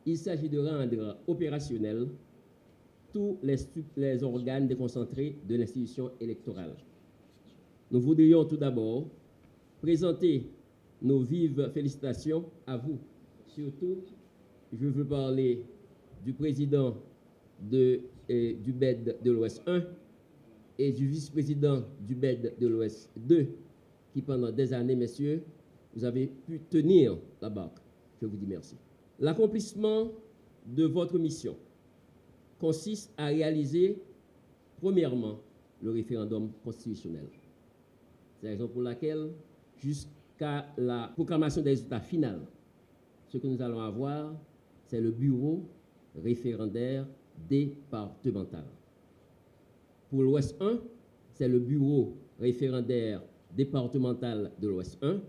il s'agit de rendre opérationnels tous les organes déconcentrés de l'institution électorale. Nous voudrions tout d'abord présenter nos vives félicitations à vous. Surtout, je veux parler du président du BED de l'Ouest 1 et du vice-président du BED de l'Ouest 2, qui pendant des années, messieurs, vous avez pu tenir la barque. Je vous dis merci. L'accomplissement de votre mission consiste à réaliser, premièrement, le référendum constitutionnel. C'est la raison pour laquelle, jusqu'à la proclamation des résultats finaux, ce que nous allons avoir, c'est le bureau référendaire départemental. Pour l'Ouest 1, c'est le bureau référendaire départemental de l'Ouest 1.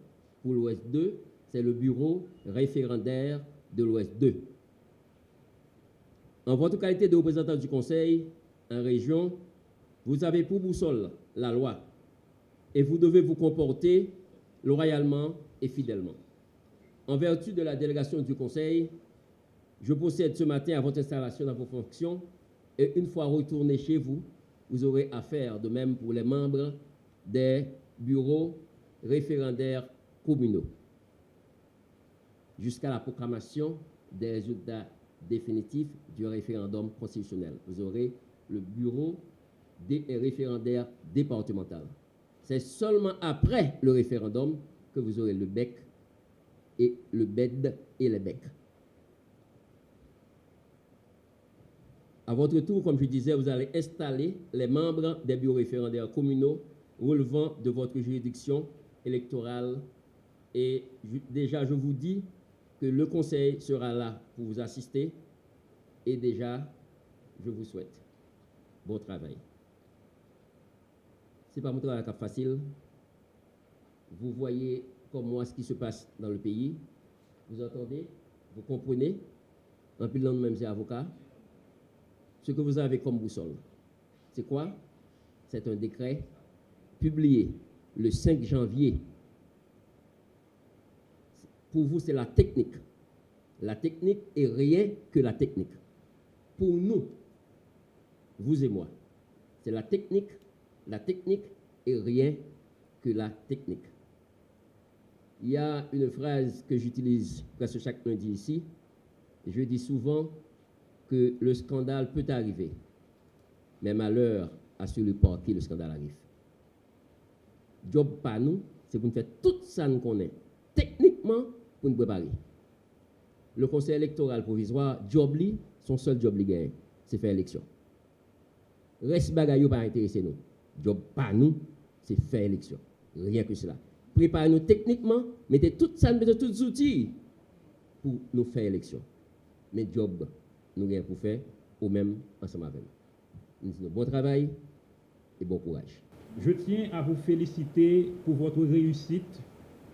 Pour l'Ouest 2, c'est le bureau référendaire de l'Ouest 2. En votre qualité de représentant du Conseil en région, vous avez pour boussole la loi et vous devez vous comporter loyalement et fidèlement. En vertu de la délégation du Conseil, je procède ce matin à votre installation dans vos fonctions et une fois retourné chez vous, vous aurez à faire de même pour les membres des bureaux référendaires communaux jusqu'à la proclamation des résultats définitifs du référendum constitutionnel. Vous aurez le bureau des référendaires départemental. C'est seulement après le référendum que vous aurez le BEC et le BED et le BEC. À votre tour, comme je disais, vous allez installer les membres des bureaux référendaires communaux relevant de votre juridiction électorale. Et déjà, je vous dis que le Conseil sera là pour vous assister. Et déjà, je vous souhaite bon travail. Ce n'est pas mon travail facile. Vous voyez comme moi ce qui se passe dans le pays. Vous entendez? Vous comprenez? En plus, nous-mêmes, c'est avocat. Ce que vous avez comme boussole, c'est quoi? C'est un décret publié le 5 janvier. Pour vous, c'est la technique. La technique est rien que la technique. Pour nous, vous et moi, c'est la technique est rien que la technique. Il y a une phrase que j'utilise presque chaque lundi ici. Je dis souvent que le scandale peut arriver, mais malheur à celui par qui le scandale arrive. Job pas nous, c'est pour nous faire tout ça nous connaît, techniquement pour nous préparer. Le conseil électoral provisoire, job li, son seul job li gagne, c'est faire élection. Reste bagay yo pas intéressé nous. Job pas nous, c'est faire élection. Rien que cela. Préparez-nous techniquement, mettez tout ça, mettez tous les outils pour nous faire élection. Mais job, nous rien pour faire, ou même ensemble avec nous. Nous disons bon travail et bon courage. Je tiens à vous féliciter pour votre réussite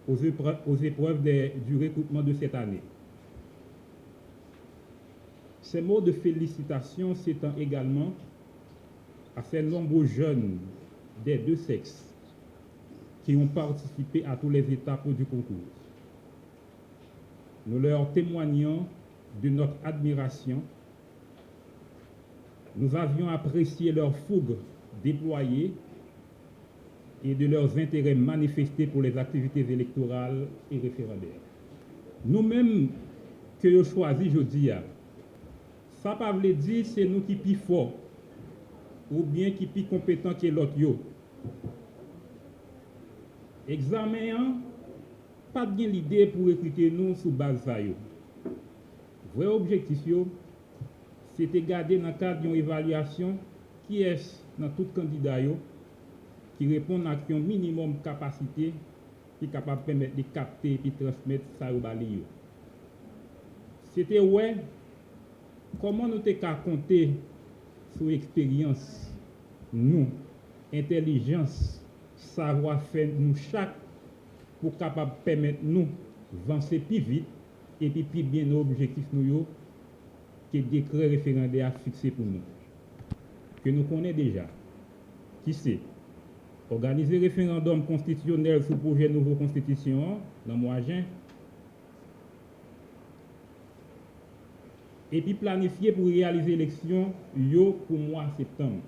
aux épreuves du recrutement de cette année. Ces mots de félicitations s'étendent également à ces nombreux jeunes des deux sexes qui ont participé à toutes les étapes du concours. Nous leur témoignons de notre admiration. Nous avions apprécié leur fougue déployée et de leurs intérêts manifestés pour les activités électorales et référendaires. Nous-mêmes, que nous choisi aujourd'hui, ça ne veut pas dire que c'est nous qui sommes forts ou bien qui sommes compétents que l'autre. Examen, pas de l'idée pour recruter nous sous base ça. Vrai objectif, c'était garder dans le cadre d'une évaluation qui est dans tout candidat qui répond à un minimum de capacité qui est capable de permettre de capter et de transmettre ça au balayer. C'était ouais, comment nous avons compter sur l'expérience, nous, intelligence, savoir-faire, nous chaque, pour capable de permettre nous avancer plus vite et puis plus bien nos objectifs nous que le décret référendaire fixé pour nous. Que nous connaissons déjà. Qui c'est? Organiser référendum constitutionnel sous projet de nouvelle constitution dans le mois de juin. et puis planifié pour réaliser l'élection pour mois de septembre.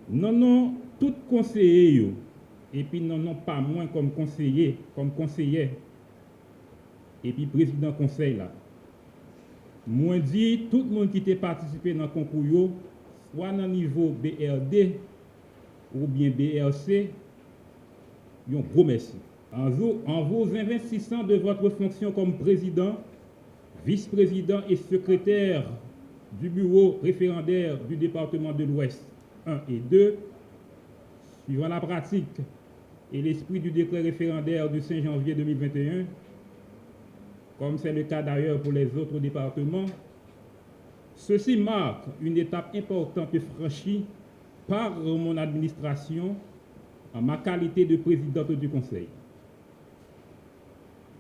Non, tout conseiller et puis non pas moins comme conseiller, et puis président conseil là. Moi dit tout le monde qui a participé dans le concours, soit dans le niveau BRD ou bien BRC, un gros merci. En vous investissant de votre fonction comme président, vice-président et secrétaire du bureau référendaire du département de l'Ouest 1 et 2, suivant la pratique et l'esprit du décret référendaire du 5 janvier 2021, comme c'est le cas d'ailleurs pour les autres départements, ceci marque une étape importante franchie par mon administration en ma qualité de présidente du Conseil.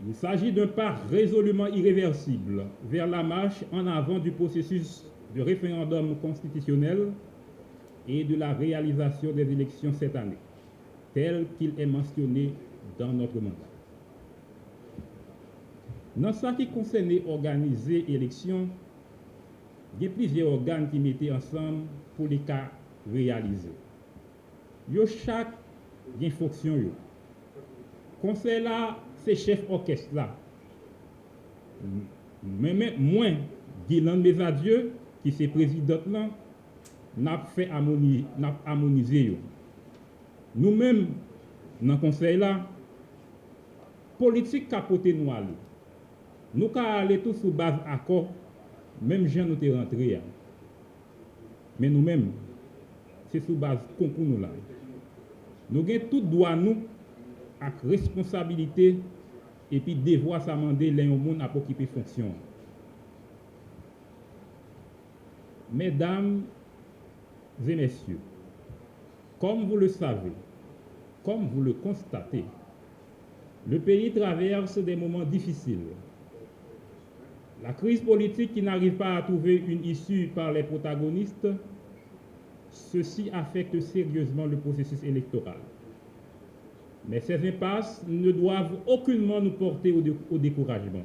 Il s'agit d'un pas résolument irréversible vers la marche en avant du processus de référendum constitutionnel et de la réalisation des élections cette année, tel qu'il est mentionné dans notre mandat. Dans ce qui concerne organiser l'élection, il y a plusieurs organes qui mettaient ensemble pour les cas réalisés. Chaque a une fonction. Conseil là, c'est chef orchestre là. Mais moi, Guilaine Mesadieu, qui c'est présidente là, n'a fait harmoniser. Nous-mêmes, dans le conseil là, politique capoté nous aller. Nous allons tous sous base accord, même gens nous sommes rentrés. Mais nous-mêmes, c'est sous base concours nous là. Nous avons tout droit nous avec responsabilité et puis devoir s'amender les gens à occuper fonction. Mesdames et messieurs, comme vous le savez, comme vous le constatez, le pays traverse des moments difficiles. La crise politique qui n'arrive pas à trouver une issue par les protagonistes, ceci affecte sérieusement le processus électoral. Mais ces impasses ne doivent aucunement nous porter au découragement.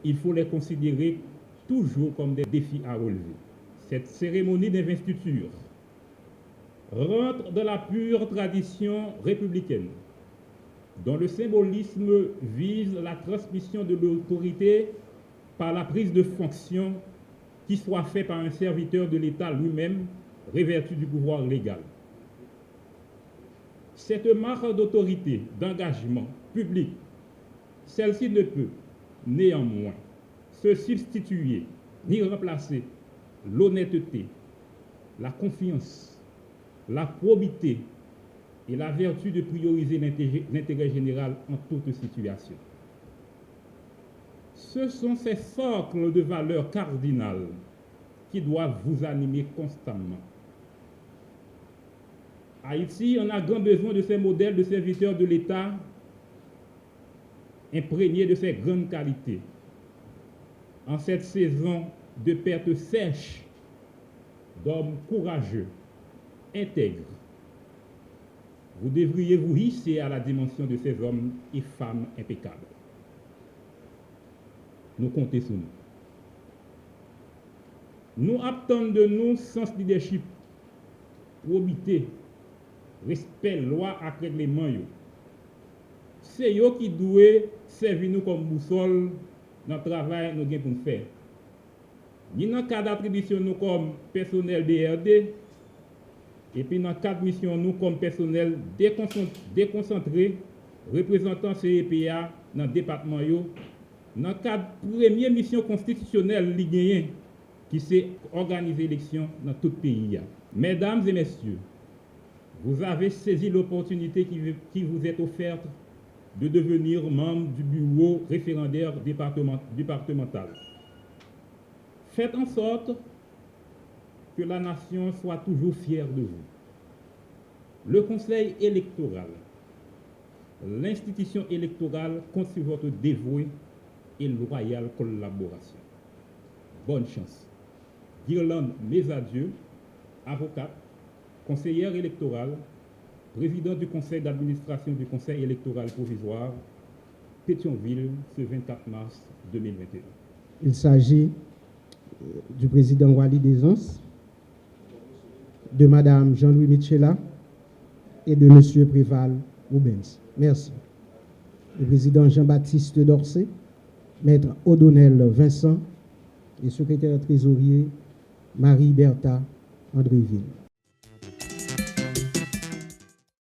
Il faut les considérer toujours comme des défis à relever. Cette cérémonie d'investiture rentre dans la pure tradition républicaine, dont le symbolisme vise la transmission de l'autorité par la prise de fonction qui soit faite par un serviteur de l'État lui-même, revêtu du pouvoir légal. Cette marque d'autorité, d'engagement public, celle-ci ne peut néanmoins se substituer ni remplacer l'honnêteté, la confiance, la probité et la vertu de prioriser l'intérêt général en toute situation. Ce sont ces socles de valeurs cardinales qui doivent vous animer constamment. Haïti en a grand besoin de ces modèles de serviteurs de l'État imprégnés de ces grandes qualités. En cette saison de perte sèche d'hommes courageux, intègres, vous devriez vous hisser à la dimension de ces hommes et femmes impeccables. Nous comptons sur nous. Nous attendons de nous sens leadership, probité, respect, loi et règlement. C'est eux qui doivent servir nous comme boussole dans le travail que nous avons pour faire. Ni dans le cadre d'attribution nous comme personnel BRD, et puis dans le cadre de mission nous comme personnel déconcentré, représentant CEPA dans le département, dans le cadre de la première mission constitutionnelle lignée qui s'est organisée l'élection dans tout le pays. Mesdames et messieurs, vous avez saisi l'opportunité qui vous est offerte de devenir membre du bureau référendaire départemental. Faites en sorte que la nation soit toujours fière de vous. Le Conseil électoral, l'institution électorale compte sur votre dévouée et loyale collaboration. Bonne chance. Guirlande Mesadieu, avocate, conseillère électorale, présidente du conseil d'administration du conseil électoral provisoire, Pétionville ce 24 mars 2021. Il s'agit du président Wally Desons, de Madame Jean-Louis Michela et de Monsieur Préval Rubens. Merci. Le président Jean-Baptiste Dorcé, Maître O'Donnell Vincent et secrétaire trésorier Marie-Bertha Andréville.